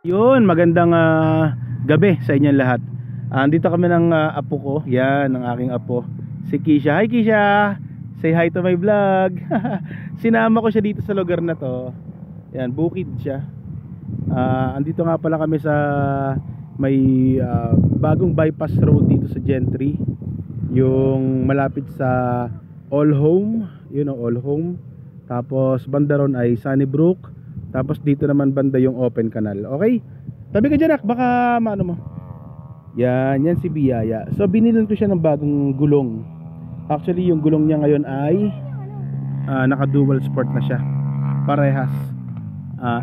Yun, magandang gabi sa inyong lahat. Andito kami ng apo ko. Yan, ng aking apo, si Kisha. Hi Kisha! Say hi to my vlog. Sinama ko siya dito sa lugar na to. Yan, bukid siya. Andito nga pala kami sa may bagong bypass road dito sa Gentry. Yung malapit sa All Home. Yun ang All Home. Tapos banda ron ay Sunnybrook. Tapos dito naman banda yung open canal. Okay? Tabi ka dyan, baka maano mo. Yan si Biyaya. So binilan ko siya ng bagong gulong. Actually yung gulong niya ngayon ay naka dual sport na siya. Parehas.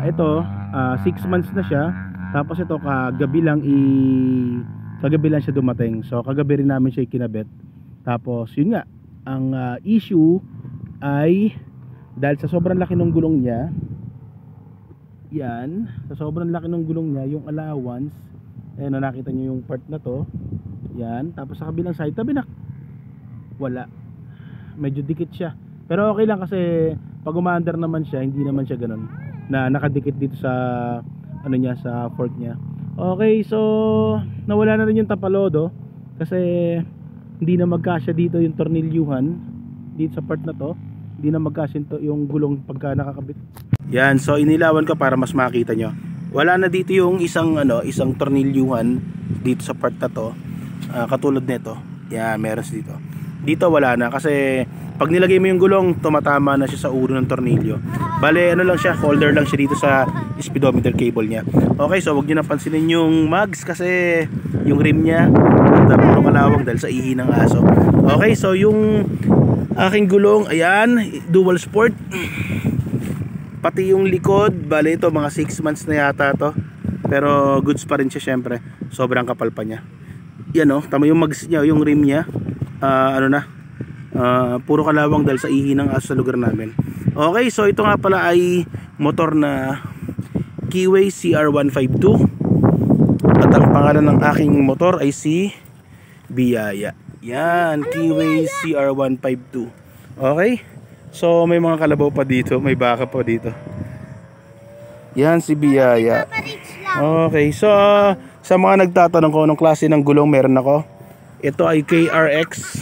Ito 6 months na siya. Tapos ito kagabi lang siya dumating. So kagabi rin namin siya kinabit. Tapos yun nga, ang issue ay dahil sa sobrang laki ng gulong niya. Yan, sa sobrang laki ng gulong niya, yung allowance, ayun, nakita niyo yung part na to. Yan, tapos sa kabilang side, tabinak, wala, medyo dikit siya. Pero okay lang kasi pag umaandar naman siya, hindi naman siya ganun na nakadikit dito sa ano niya, sa fork niya. Okay, so nawala na rin yung tapalodo kasi hindi na magkasya dito yung tornilyuhan dito sa part na to. Hindi na magkasya yung gulong pagka nakakabit. Yan, so inilawan ko para mas makita nyo. Wala na dito yung isang tornilyuhan dito sa part na to. Katulad nito. Yan, meron dito. Dito wala na kasi pag nilagay mo yung gulong, tumatama na siya sa ulo ng tornilyo. Bale, ano lang siya, holder lang siya dito sa speedometer cable niya. Okay, so wag niyo napansinin yung mags kasi yung rim niya at puro kalawang dahil sa ihi ng aso. Okay, so yung aking gulong, ayan, dual sport. Pati yung likod, bale ito mga 6 months na yata to. Pero goods pa rin siya syempre. Sobrang kapal pa niya. Yan oh, tama yung mags niya, yung rim niya. Puro kalawang dahil sa ihi ng aso sa lugar namin. Okay, so ito nga pala ay motor na Keyway CR152. At ang pangalan ng aking motor ay si Biyaya. Yan, Keyway CR152. Okay? So may mga kalabaw pa dito, may baka pa dito. Yan si Biyaya. Okay, so sa mga nagtatanong ko anong klase ng gulong meron ako, ito ay KRX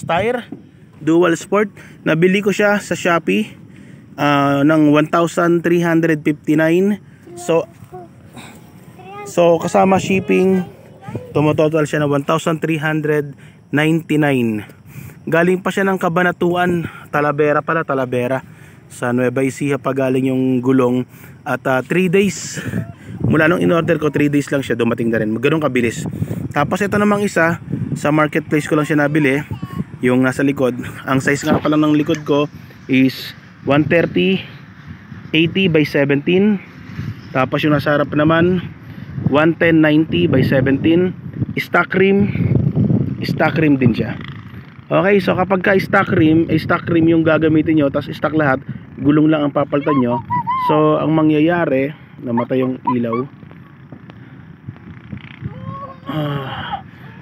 tire, dual sport. Nabili ko siya sa Shopee ng 1,359. So kasama shipping, tumototal siya na 1,399. Galing pa siya ng Cabanatuan, Talavera sa Nueva Ecija pa galing yung gulong. At 3 days mula nung in-order ko, 3 days lang siya dumating na rin. Ganun kabilis. Tapos ito namang isa, sa marketplace ko lang siya nabili, yung nasa likod. Ang size nga pala ng likod ko is 130 80 by 17. Tapos yung nasa harap naman 110 90 by 17. Stock rim din siya. Okay, so kapag ka stock rim yung gagamitin nyo, tapos stock lahat, gulong lang ang papalitan nyo. So ang mangyayari, namatay yung ilaw.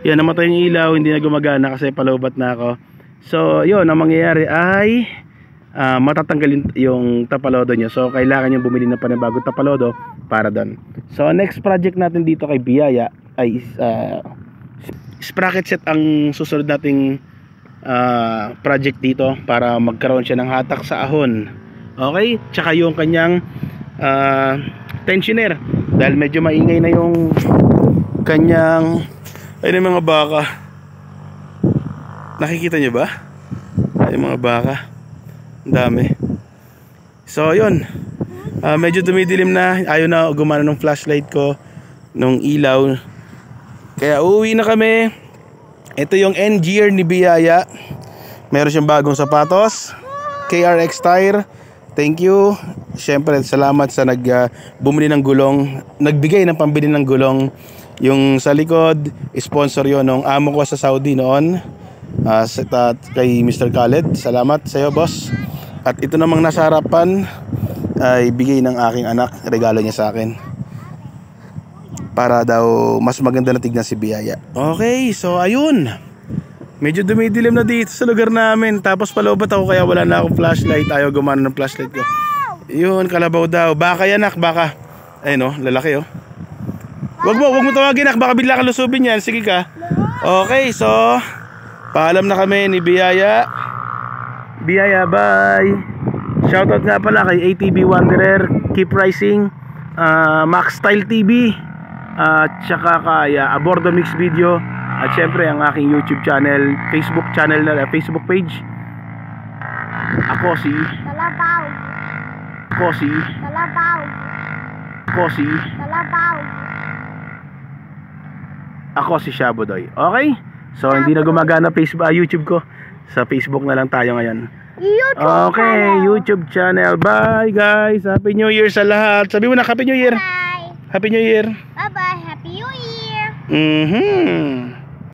Yan, namatay yung ilaw, hindi na gumagana kasi paloobat na ako. So yun, ang mangyayari ay matatanggalin yung tapalodo nyo. So kailangan nyo bumili ng panibagong tapalodo para doon. So next project natin dito kay Biyaya ay sprocket set ang susunod nating project dito para magkaroon siya ng hatak sa ahon. Okay? Tsaka yung kanyang tensioner, dahil medyo maingay na yung kanyang, ayun yung mga baka. Nakikita nyo ba? Ay, mga baka, ang dami. So yun, medyo dumidilim na, ayaw na gumana ng flashlight ko, nung ilaw, kaya uuwi na kami. Ito yung end gear ni Biyaya. Meron siyang bagong sapatos, KRX tire. Thank you. Siyempre salamat sa bumili ng gulong, nagbigay ng pambili ng gulong. Yung sa likod, sponsor yon ng amo ko sa Saudi noon, kay Mr. Khaled. Salamat sa iyo, boss. At ito namang nasa harapan ay bigay ng aking anak, regalo niya sa akin para daw mas maganda na tignan si Biyaya. Okay, so ayun, Medyo dumidilim na dito sa lugar namin. Tapos palobat ako kaya wala na akong flashlight. Ayaw gumana ng flashlight ko. Yun, kalabaw daw. Baka yan, nak, baka. Ayun, oh, lalaki, oh. Wag mo tawagin, nak. Baka bigla ka lusubin yan. Sige ka. Okay, so paalam na kami ni Biyaya. Biyaya, bye. Shoutout nga pala kay ATV Wanderer, Keep Rising, Max Style TV, at saka kay Abordo Mix Video, at syempre ang aking YouTube channel, Facebook channel na Facebook page. Ako si Kalabaw. Ako si Shabodoy. Okay? So hindi na gumagana Facebook, YouTube ko. Sa Facebook na lang tayo ngayon. Okay, YouTube channel. Bye guys. Happy New Year sa lahat. Sabi mo na Happy New Year. Bye. Happy New Year. Bye-bye. Happy New Year. Mhm.